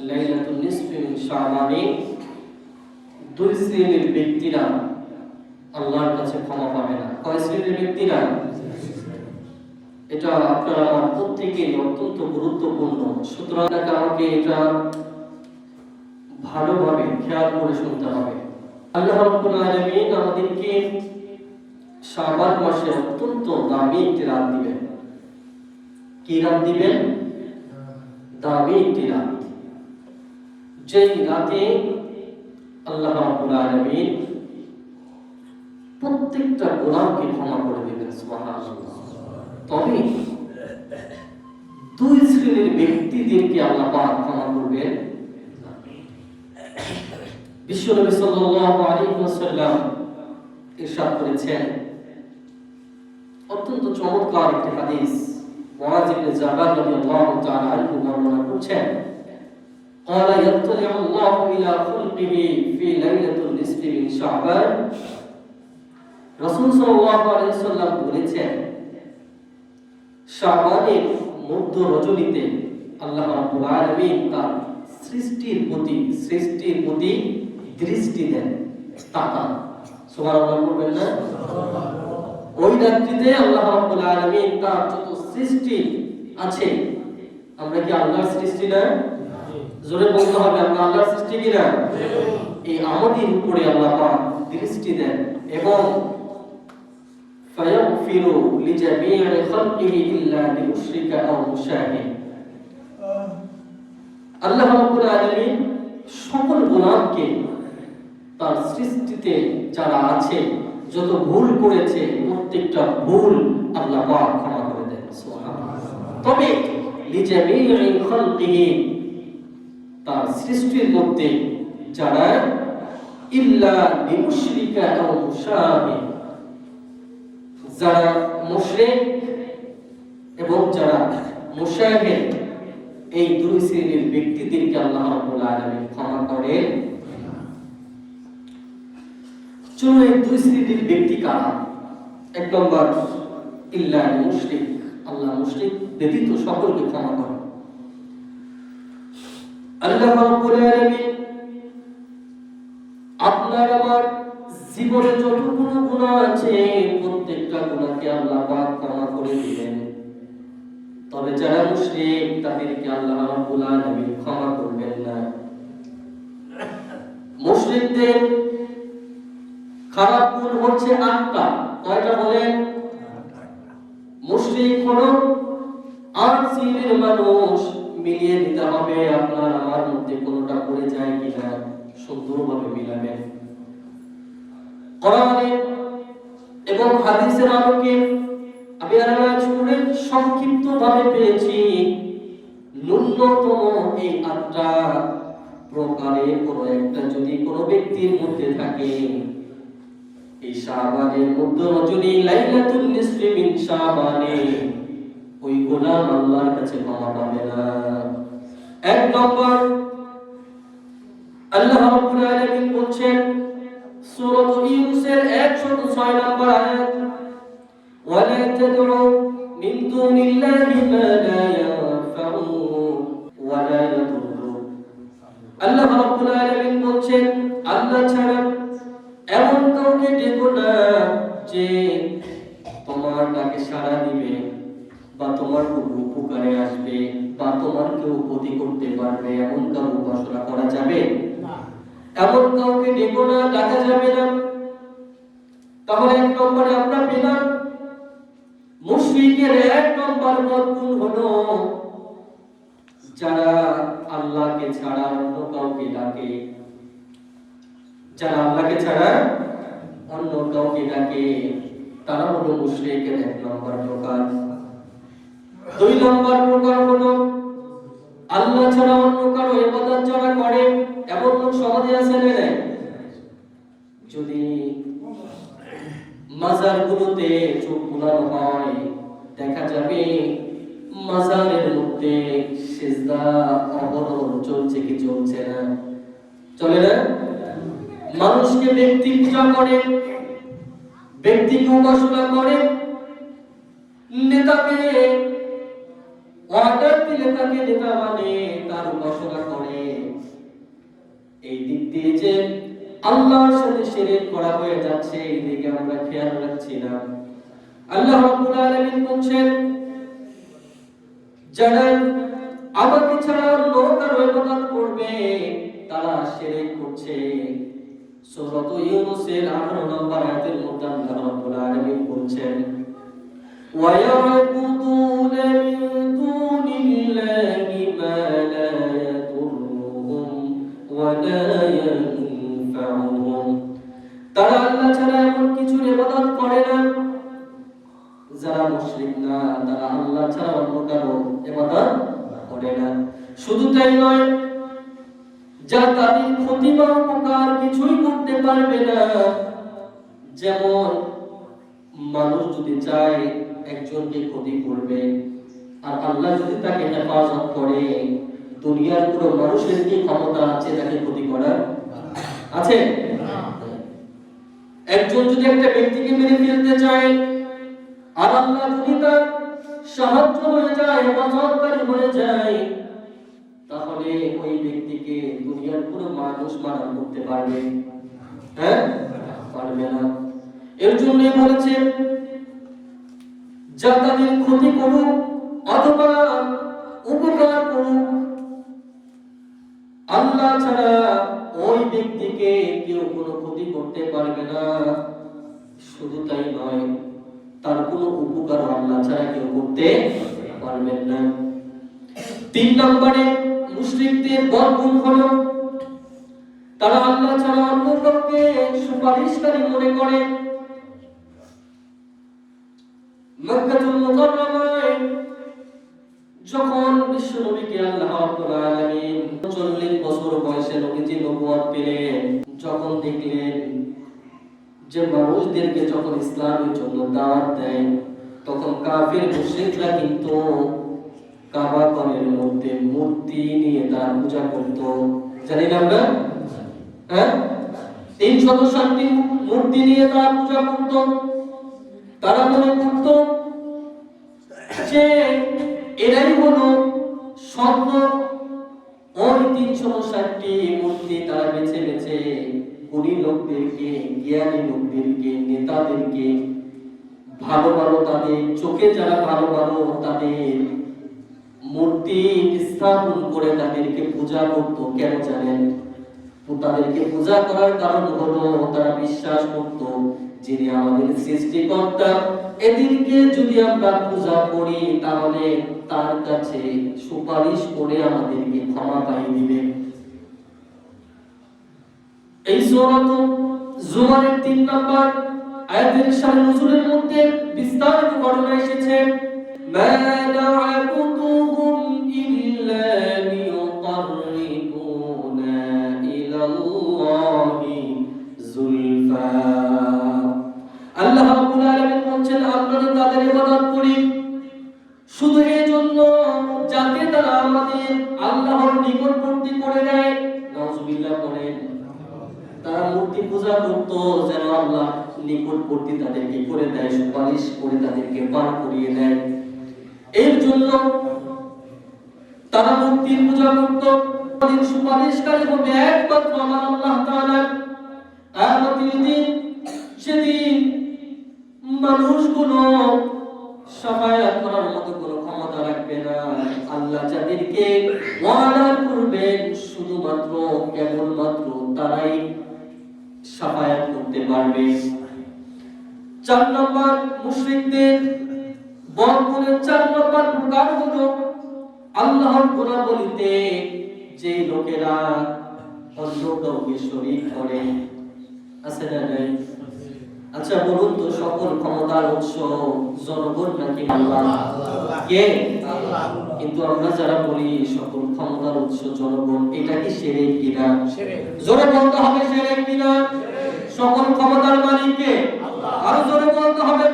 লাইলাতুল নিসফি মিন শাবানে দুই শ্রেণীর ব্যক্তিরা আল্লাহর কাছে ক্ষমা পাবে না। কয় শ্রেণীর ব্যক্তিরা? এটা আপনার আমার প্রত্যেকের অত্যন্ত গুরুত্বপূর্ণ। সুতরাং আমাকে এটা ভালোভাবে খেয়াল করে শুনতে হবে। আল্লাহ রাব্বুল আলামিন আমাদেরকে শাবান মাসে অত্যন্ত দামি একটি রাত দিবেন। কি রাত দিবেন? দামি একটি রাত, যেই রাতে আল্লাহ রাব্বুল আলামিন প্রত্যেকটা গুনাহকে ক্ষমা করে দিবেন। সুবহানাল্লাহ। তবে দুই শ্রেণীর ব্যক্তিদেরকে আল্লাহ পাক ক্ষমা করবেন। বিশ্বনবী সাল্লাল্লাহু আলাইহি ওয়াসাল্লাম ইরশাদ করেছেন, অত্যন্ত চমৎকার একটি হাদিস। মুআয ইবনে জাবাল রাদিয়াল্লাহু তাআলা আনহু বর্ণনা করছেন, قال يطلع الله إلى خلقه في ليلة النصف من شعبان। রাসূল সাল্লাল্লাহু আলাইহি ওয়াসাল্লাম বলেছেন, শাবানের মধ্য রজনীতে আল্লাহ রাব্বুল আলামিন তার সৃষ্টির প্রতি দৃষ্টি দেন, তাকান। সুবহানাল্লাহ বলবেন না? ওই রাত্রিতে আল্লাহ রাব্বুল আলামিন তার যত সৃষ্টি আছে, আমরা কি আল্লাহর সৃষ্টি না? জোরে বলতে হবে, আমরা আল্লাহর সৃষ্টি কি না? এই আমাদের উপরে আল্লাহ পাক দৃষ্টি দেন এবং ফায়াগফিরু লিজামি'i খালকিহি ইল্লা লিউশরিকা আও মুশাহিদ। আল্লাহ রাব্বুল আলামিন সকল গুনাহকে তার সৃষ্টিতে যারা আছে, যত ভুল করেছে প্রত্যেকটা ভুল আল্লাহ পাক ক্ষমা করে দেন। সুবহানাল্লাহ। তবে লিজামি'i খালকিহি তার সৃষ্টির মধ্যে যারা ইল্লা লিউশরিকা আও মুশাহিদ, যারা মুশরিক এবং যারা মুশাহিদ, এই দুই শ্রেণীর ব্যক্তিদেরকে আল্লাহ রাব্বুল আলামিন ক্ষমা করেন। চলুন এই দুই শ্রেণীর ব্যক্তি কারা? এক নম্বর, ইল্লা মুশরিক, আল্লাহ মুশরিক ব্যতীত সকলকে ক্ষমা করেন। আল্লাহ রাব্বুল আলামিন আপনার আমার জীবনে যতগুলো গুনাহ আছে প্রত্যেকটা গুনাহকে আল্লাহ পাক ক্ষমা করে দিবেন। তবে যারা মুশরিক তাদেরকে আল্লাহ রাব্বুল আলামিন ক্ষমা করবেন না। মুশরিকদের খারাপ গুণ হচ্ছে 8টা। কয়টা বলেন? মুশরিক হলো 8 শ্রেণীর মানুষ। মিলিয়ে দিতে হবে আপনার আমার মধ্যে কোনটা পড়ে যায় কিনা, সুন্দরভাবে মিলাবেন। কোরআনে এবং হাদিসের আলোকে আমি আলোচনা করে সংক্ষিপ্তভাবে পেয়েছি, ন্যূনতম এই 8টা প্রকারের কোন একটা যদি কোন ব্যক্তির মধ্যে থাকে, এই শাবানের মধ্য রজনী লাইলাতুল নিসফি মিন শাবানে ওই গোলাম আল্লাহর কাছে ক্ষমা পাবে না। এক নম্বর, আল্লাহ রাব্বুল আলামিন বলেন সূরা ইউনূসের 106 নম্বর আয়াত, ওয়ালা তাদউ মিন দুনিল্লাহি মা লা ইয়ানফাউ ওয়ালা ইয়াদুররু। আল্লাহ রাব্বুল আলামিন বলেন, আল্লাহ ছাড়া এমন কাউকে ডেকো না যে তোমার ডাকে সাড়া দিবে বা তোমার কোনো উপকারে আসবে বা তোমার কেউ ক্ষতি করতে পারবে, এমন কারো উপাসনা করা যাবে না। এমন কাউকে ডেকো না, ডাকা যাবে না। তাহলে এক নম্বরে আমরা পেলাম মুশরিকের 1 নম্বর গুণ হলো যারা আল্লাহকে ছাড়া অন্য কাউকে ডাকে, যারা আল্লাহকে ছাড়া অন্য কাউকে ডাকে তারা হলো মুশরিকের 1 নম্বর প্রকার। 2 নম্বর প্রকার হলো আল্লাহ ছাড়া অন্য কারো ইবাদত যারা করে, এমন লোক সমাজে আছে না? যদি মাজারগুলোতে চোখ বুলানো হয়, দেখা যাবে মাজারের মধ্যে সিজদা অবরোধ চলছে কি চলছে না? চলে না? মানুষকে ব্যক্তি পূজা করে, ব্যক্তিকে উপাসনা করে, নেতাকে অর্ডার দিলে তাকে নেতা মানে তার উপাসনা করে, যে আল্লাহর সাথে শিরক করা হয়ে যাচ্ছে, এই দিকে আমরা খেয়াল রাখছি না। আল্লাহ রাব্বুল আলামিন বলছেন, যারা আমাকে ছাড়া অন্য কারো ইবাদত করবে তারা শিরক করছে। সূরা ইউনূসের 18 নম্বর আয়াতের মধ্যে আল্লাহ রাব্বুল আলামিন বলছেন, ওয়া ইয়াবুদুনা মিন দুনিল্লাহি মা লা ইয়াদুররুহুম ওয়া লা ইয়ানফাউহুম। তারা আল্লাহ ছাড়া এমন কিছু ইবাদত করে না, যারা মুশরিক না তারা আল্লাহ ছাড়া অন্য কারো ইবাদত করে না। শুধু তাই নয়, যা তাদের ক্ষতি বা উপকার কিছুই করতে পারবে না। যেমন মানুষ যদি চায় একজনকে ক্ষতি করবে, আর আল্লাহ যদি তাকে হেফাজত করে, দুনিয়ার পুরো মানুষের কি ক্ষমতা আছে তাকে ক্ষতি করার? আছে? একজন যদি একটা ব্যক্তিকে মেরে ফেলতে চায়, আর আল্লাহ যদি তার সাহায্য হয়ে যায়, হেফাজতকারী হয়ে যায়, তাহলে ওই ব্যক্তিকে দুনিয়ার পুরো মানুষ মারণ করতে পারবে? হ্যাঁ, পারবে না। এর জন্যই বলেছে, যা তাদের ক্ষতি করুক অথবা উপকার করুক, আল্লাহ ছাড়া ওই ব্যক্তিকে কেউ কোনো ক্ষতি করতে পারবে না। শুধু তাই নয়, তার কোনো উপকার আল্লাহ ছাড়া কেউ করতে পারবেন না। 3 নম্বরে মুশরিকদের বড় গুণ হলো তারা আল্লাহ ছাড়া অন্য কাউকে সুপারিশকারী মনে করে। মক্কাতুল মুকাররমায় যখন বিশ্বনবীকে আল্লাহ রাব্বুল আলামিন 40 বছর বয়সে নবীজি নবুয়ত পেলেন, যখন দেখলেন যে মানুষদেরকে যখন ইসলামের জন্য দাওয়াত দেয়, তখন কাফির মুশরিকরা কিন্তু কাবা ঘরের মধ্যে মূর্তি নিয়ে তার পূজা করত। জানি না আমরা? হ্যাঁ, 360টি মূর্তি নিয়ে তারা পূজা করত। তারা মনে করত যে এরাই হলো স্বর্ণ। ওই 360টি মূর্তি তারা বেছে বেছে গুণী লোকদেরকে, জ্ঞানী লোকদেরকে, নেতাদেরকে, ভালো ভালো তাদের চোখে যারা ভালো ভালো তাদের মূর্তি স্থাপন করে তাদেরকে পূজা করত। কেন জানেন? তাদেরকে পূজা করার কারণ হলো তারা বিশ্বাস করত যিনি আমাদের সৃষ্টিকর্তা, এদেরকে যদি আমরা পূজা করি তাহলে তার কাছে সুপারিশ করে আমাদেরকে ক্ষমা পাইয়ে দিবে। এই সূরা জুমারের 3 নম্বর আয়াতের শান নজুলের মধ্যে বিস্তারিত বর্ণনা এসেছে, মা না'বুদুহুম ইল্লা লিয়ুকাররিবুনা ইলাল্লাহি যুলফা। আল্লাহ রাব্বুল আলামিন বলেন, আমরা তাদের ইবাদত করি শুধু এই জন্য যাতে তারা আমাদের আল্লাহর নিকটবর্তী করে দেয়। নাউজুবিল্লাহ করেন। তারা মূর্তি পূজা করত যেন আল্লাহ নিকটবর্তী তাদেরকে করে দেয়, সুপারিশ করে তাদেরকে পার করিয়ে দেয়। এর জন্য তারা মূর্তির পূজা করত। তাদের সুপারিশকারী হবে একমাত্র আমার আল্লাহ তাআলা। কিয়ামতের দিন সেদিন মানুষগুলো শাফায়াত করার মতো কোনো ক্ষমতা রাখবে না। আল্লাহ যাদেরকে ওয়াদা করবেন শুধুমাত্র কেবলমাত্র তারাই শাফায়াত করতে পারবে। 4 নম্বর মুশরিকদের বর্ণনের 4 নম্বর প্রকার হলো আল্লাহর গুণাবলীতে যে লোকেরা অন্য কাউকে শরীক করে। আছে না নাই? আচ্ছা বলুন তো, সকল ক্ষমতার উৎস জনগণ নাকি আল্লাহ? কে? আল্লাহ। কিন্তু আমরা যারা বলি সকল ক্ষমতার উৎস জনগণ, এটা কি শিরক কিনা? শিরক। জোরে বলতে হবে শিরক কিনা? সকল ক্ষমতার মালিক কে? আল্লাহ। আর জোরে বলতে হবে